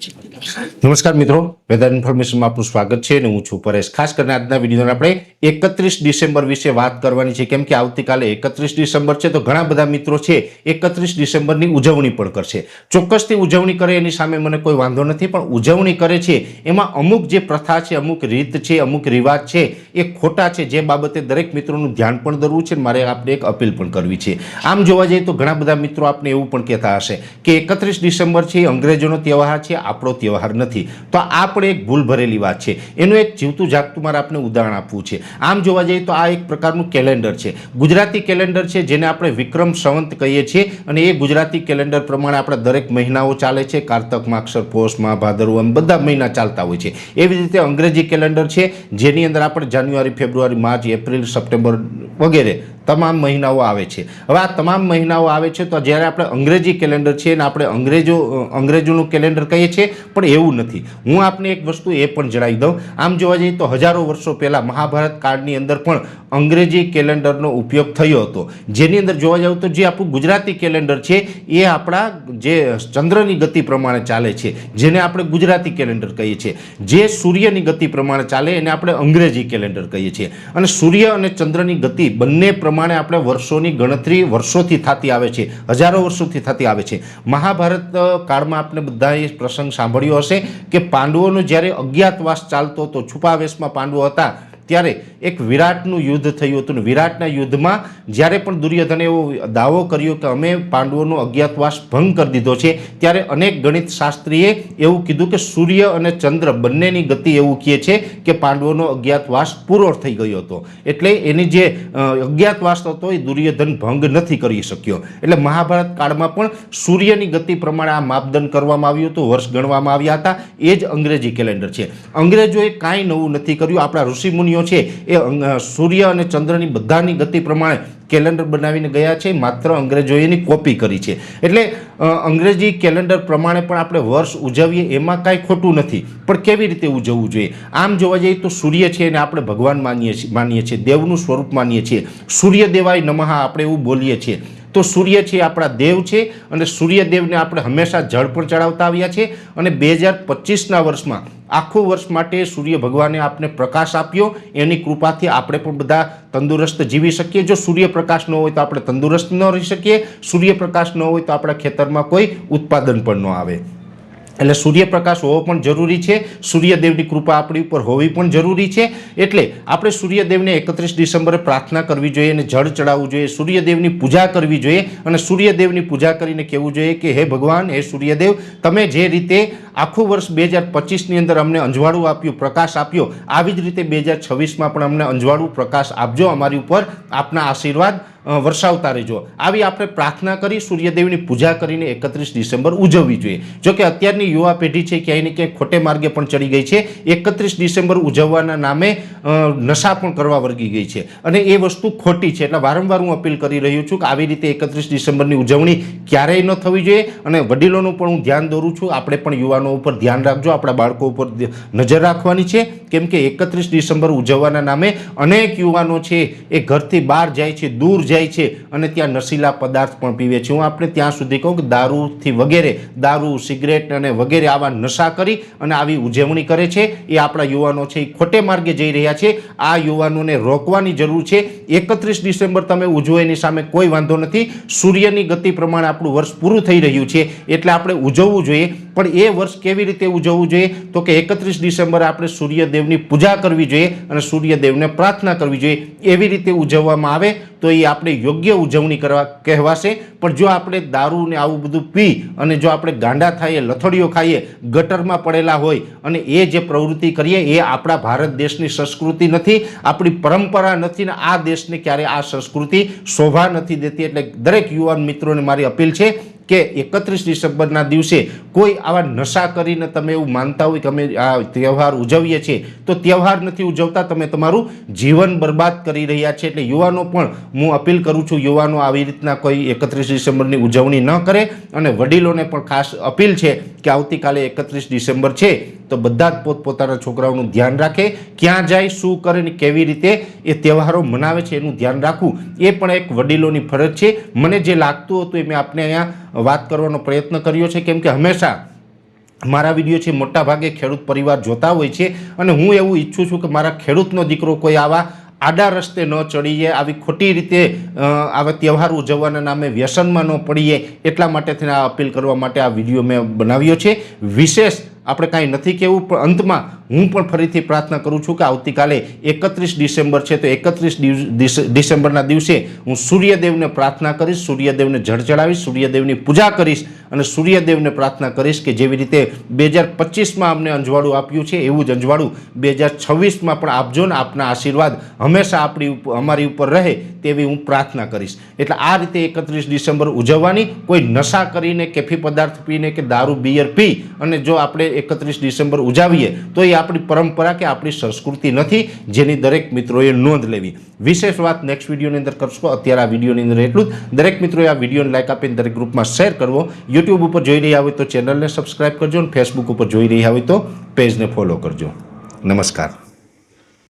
નમસ્કાર મિત્રો, વેધર ઇન્ફોર્મેશનમાં આપનું સ્વાગત છે અને હું છું પરેશ। ખાસ કરીને આજના વિડીયોમાં આપણે 31 ડિસેમ્બર વિશે વાત કરવાની છે, કેમ કે આવતીકાલે 31 ડિસેમ્બર છે તો ઘણા બધા મિત્રો છે 31 ડિસેમ્બરની ઉજવણી પણ કરશે। ચોક્કસથી ઉજવણી કરે એની સામે મને કોઈ વાંધો નથી, પણ ઉજવણી કરે છે એમાં અમુક જે પ્રથા છે, અમુક રીત છે, અમુક રિવાજ છે એ ખોટા છે, જે બાબતે દરેક મિત્રોનું ધ્યાન પણ દોરવું છે। મારે આપણે એક અપીલ પણ કરવી છે। આમ જોવા જઈએ તો ઘણા બધા મિત્રો આપણે એવું પણ કહેતા હશે કે 31 ડિસેમ્બર છે અંગ્રેજોનો તહેવાર છે, આપણો તહેવાર નથી, તો આ પણ એક ભૂલ ભરેલી વાત છે। એનું એક જીવતું જાગતું મારે આપણે ઉદાહરણ આપવું છે। આમ જોવા જઈએ તો આ એક પ્રકારનું કેલેન્ડર છે, ગુજરાતી કેલેન્ડર છે, જેને આપણે વિક્રમ સંવત કહીએ છીએ અને એ ગુજરાતી કેલેન્ડર પ્રમાણે આપણા દરેક મહિનાઓ ચાલે છે। કારતક, માગસર, પોષ, મા, ભાદરવો એમ બધા મહિના ચાલતા હોય છે। એવી રીતે અંગ્રેજી કેલેન્ડર છે, જેની અંદર આપણે જાન્યુઆરી, ફેબ્રુઆરી, માર્ચ, એપ્રિલ, સપ્ટેમ્બર વગેરે તમામ મહિનાઓ આવે છે। હવે આ તમામ મહિનાઓ આવે છે તો જ્યારે આપણે અંગ્રેજી કેલેન્ડર છે ને આપણે અંગ્રેજોનું કેલેન્ડર કહીએ છીએ, પણ એવું નથી। હું આપને એક વસ્તુ એ પણ જણાવી દઉં, આમ જોવા જઈએ તો હજારો વર્ષો પહેલાં મહાભારત કાળની અંદર પણ અંગ્રેજી કેલેન્ડરનો ઉપયોગ થયો હતો, જેની અંદર જોવા જાવ તો જે આપણું ગુજરાતી કેલેન્ડર છે એ આપણા જે ચંદ્રની ગતિ પ્રમાણે ચાલે છે, જેને આપણે ગુજરાતી કેલેન્ડર કહીએ છીએ। જે સૂર્યની ગતિ પ્રમાણે ચાલે એને આપણે અંગ્રેજી કેલેન્ડર કહીએ છીએ। અને સૂર્ય અને ચંદ્રની ગતિ બંને પ્રમાણે આપણે વર્ષોની ગણતરી વર્ષોથી થતી આવે છે, હજારો વર્ષોથી થતી આવે છે। મહાભારત કાળમાં આપણે બધાએ પ્રસંગ સાંભળ્યો હશે કે પાંડવોનો જ્યારે અજ્ઞાતવાસ ચાલતો હતો, છુપાવેશમાં પાંડવો હતા, ત્યારે એક વિરાટનું યુદ્ધ થયું હતું। વિરાટના યુદ્ધમાં જ્યારે પણ દુર્યોધને એવો દાવો કર્યો કે અમે પાંડવોનો અજ્ઞાતવાસ ભંગ કરી દીધો છે, ત્યારે અનેક ગણિત શાસ્ત્રીએ એવું કીધું કે સૂર્ય અને ચંદ્ર બંનેની ગતિ એવું કહે છે કે પાંડવોનો અજ્ઞાતવાસ પૂરો થઈ ગયો હતો, એટલે એની જે અજ્ઞાતવાસ હતો એ દુર્યોધન ભંગ નથી કરી શક્યો। એટલે મહાભારત કાળમાં પણ સૂર્યની ગતિ પ્રમાણે આ માપદંડ કરવામાં આવ્યું હતું, વર્ષ ગણવામાં આવ્યા હતા। એ જ અંગ્રેજી કેલેન્ડર છે। અંગ્રેજોએ કાંઈ નવું નથી કર્યું, આપણા ઋષિમુનિઓ છે એ સૂર્ય અને ચંદ્રની બધાની ગતિ પ્રમાણે કેલેન્ડર બનાવીને ગયા છે, માત્ર અંગ્રેજોએ એની કોપી કરી છે। એટલે અંગ્રેજી કેલેન્ડર પ્રમાણે પણ આપણે વર્ષ ઉજવીએ એમાં કાંઈ ખોટું નથી, પણ કેવી રીતે ઉજવવું જોઈએ? આમ જોવા જઈએ તો સૂર્ય છે એને આપણે ભગવાન માનીએ છીએ, દેવનું સ્વરૂપ માનીએ છીએ। સૂર્ય દેવાય નમઃ આપણે એવું બોલીએ છીએ, તો સૂર્ય છે આપણા દેવ છે અને સૂર્યદેવને આપણે હંમેશા જળ પણ ચડાવતા આવ્યા છે। અને 2025ના વર્ષમાં આખું વર્ષ માટે સૂર્ય ભગવાને આપને પ્રકાશ આપ્યો, એની કૃપાથી આપણે પણ બધા તંદુરસ્ત જીવી શકીએ। જો સૂર્યપ્રકાશ ન હોય તો આપણે તંદુરસ્ત ન રહી શકીએ, સૂર્યપ્રકાશ ન હોય તો આપણા ખેતરમાં કોઈ ઉત્પાદન પણ ન આવે। એટલે સૂર્યપ્રકાશ હોવો પણ જરૂરી છે, સૂર્યદેવની કૃપા આપણી ઉપર હોવી પણ જરૂરી છે। એટલે આપણે સૂર્યદેવને 31 ડિસેમ્બરે પ્રાર્થના કરવી જોઈએ અને જળ ચડાવવું જોઈએ, સૂર્યદેવની પૂજા કરવી જોઈએ અને સૂર્યદેવની પૂજા કરીને કહેવું જોઈએ કે હે ભગવાન, હે સૂર્યદેવ, તમે જે રીતે આખું વર્ષ 2025ની અંદર અમને અંજવાળું આપ્યું, પ્રકાશ આપ્યો, આવી જ રીતે 2026માં પણ અમને અંજવાળું પ્રકાશ આપજો, અમારી ઉપર આપના આશીર્વાદ વરસાવતા રહેજો। આવી આપણે પ્રાર્થના કરી સૂર્યદેવની પૂજા કરીને 31 ડિસેમ્બર ઉજવવી જોઈએ। જોકે અત્યારની યુવા પેઢી છે ક્યાંય ને ક્યાંય ખોટે માર્ગે પણ ચડી ગઈ છે, 31 ડિસેમ્બર ઉજવવાના નામે નશા પણ કરવા વર્ગી ગઈ છે અને એ વસ્તુ ખોટી છે। એટલે વારંવાર હું અપીલ કરી રહ્યો છું કે આવી રીતે 31 ડિસેમ્બરની ઉજવણી ક્યારેય ન થવી જોઈએ અને વડીલોનું પણ હું ધ્યાન દોરું છું, આપણે પણ યુવાનો ઉપર ધ્યાન રાખજો, આપણા બાળકો ઉપર નજર રાખવાની છે, કેમ કે 31 ડિસેમ્બર ઉજવવાના નામે અનેક યુવાનો છે એ ઘરથી બહાર જાય છે, દૂર જાય છે અને ત્યાં નશીલા પદાર્થ પણ પીવે છે। હું આપણે ત્યાં સુધી કહું કે દારૂથી વગેરે, દારૂ, સિગરેટ અને વગેરે આવા નશા કરી અને આવી ઉજવણી કરે છે, એ આપણા યુવાનો છે એ ખોટે માર્ગે જઈ રહ્યા છે। આ યુવાનોને રોકવાની જરૂર છે। 31 ડિસેમ્બર તમે ઉજવો એની સામે કોઈ વાંધો નથી, સૂર્યની ગતિ પ્રમાણે આપણું વર્ષ પૂરું થઈ રહ્યું છે એટલે આપણે ઉજવવું જોઈએ। પણ એ વર્ષ કેવી રીતે ઉજવવું જોઈએ? તો કે 31 ડિસેમ્બરે આપણે સૂર્યદેવની પૂજા કરવી જોઈએ અને સૂર્યદેવને પ્રાર્થના કરવી જોઈએ। એવી રીતે ઉજવવામાં આવે તો એ આપણે યોગ્ય ઉજવણી કરવા કહેવાશે। પણ જો આપણે દારૂ ને આવું બધું પી અને જો આપણે ગાંડા થઈએ, લથડીઓ ખાઈએ, ગટરમાં પડેલા હોય અને એ જે પ્રવૃત્તિ કરીએ એ આપણા ભારત દેશની સંસ્કૃતિ નથી, આપણી પરંપરા નથી ને આ દેશને ક્યારે આ સંસ્કૃતિ શોભા નથી દેતી। એટલે દરેક યુવાન મિત્રોને મારી અપીલ છે કે 31 ડિસેમ્બરના દિવસે કોઈ આવા નશા કરીને તમે એવું માનતા હોય કે અમે આ તહેવાર ઉજવીએ છીએ, તો તહેવાર નથી ઉજવતા, તમે તમારું જીવન બરબાદ કરી રહ્યા છે। એટલે યુવાનો પણ હું અપીલ કરું છું, યુવાનો આવી રીતના કોઈ 31 ડિસેમ્બરની ઉજવણી ન કરે અને વડીલોને પણ ખાસ અપીલ છે કે આવતીકાલે 31 ડિસેમ્બર છે તો બધા જ પોતપોતાના છોકરાઓનું ધ્યાન રાખે, ક્યાં જાય, શું કરે ને કેવી રીતે એ તહેવારો મનાવે છે એનું ધ્યાન રાખવું એ પણ એક વડીલોની ફરજ છે। મને જે લાગતું હતું એ મેં આપને અહીંયા વાત કરવાનો પ્રયત્ન કર્યો છે, કેમ કે હંમેશા મારા વિડીયો છે મોટા ભાગે ખેડૂત પરિવાર જોતા હોય છે અને હું એવું ઈચ્છું છું કે મારા ખેડૂતનો દીકરો કોઈ આવા આડા રસ્તે ન ચડીએ, આવી ખોટી રીતે આવા તહેવાર ઉજવવાના નામે વ્યસનમાં ન પડીએ, એટલા માટે થઈને આ અપીલ કરવા માટે આ વિડીયો મેં બનાવ્યો છે. વિશેષ આપણે કાંઈ નથી કહેવું, પણ અંતમાં હું પણ ફરીથી પ્રાર્થના કરું છું કે આવતીકાલે 31 ડિસેમ્બર છે, તો 31 ડિસેમ્બરના દિવસે હું સૂર્યદેવને પ્રાર્થના કરીશ, સૂર્યદેવને જળ ચડાવીશ, સૂર્યદેવની પૂજા કરીશ અને સૂર્યદેવને પ્રાર્થના કરીશ કે જેવી રીતે 2025માં અમને અંજવાળું આપ્યું છે એવું જ અંજવાળું 2026માં પણ આપજો ને આપના આશીર્વાદ હંમેશા અમારી ઉપર રહે તેવી હું પ્રાર્થના કરીશ. એટલે આ રીતે 31 ડિસેમ્બર ઉજવવાની, કોઈ નશા કરીને, કેફી પદાર્થ પીને કે દારૂ બિયર પી અને જો આપણે 31 ડિસેમ્બર ઉજાવીએ તો એ આપણી પરંપરા કે આપણી સંસ્કૃતિ નથી, જેની દરેક મિત્રોએ નોંધ લેવી. વિશેષ વાત નેક્સ્ટ વિડીયોની અંદર કરશો. અત્યારે આ વિડીયોની અંદર એટલું જ. દરેક મિત્રોએ આ વિડીયોને લાઈક આપીને દરેક ગ્રુપમાં શેર કરવો. યુટ્યુબ ઉપર જોઈ રહ્યા હોય તો ચેનલને સબસ્ક્રાઈબ કરજો અને ફેસબુક ઉપર જોઈ રહ્યા હોય તો પેજને ફોલો કરજો. નમસ્કાર.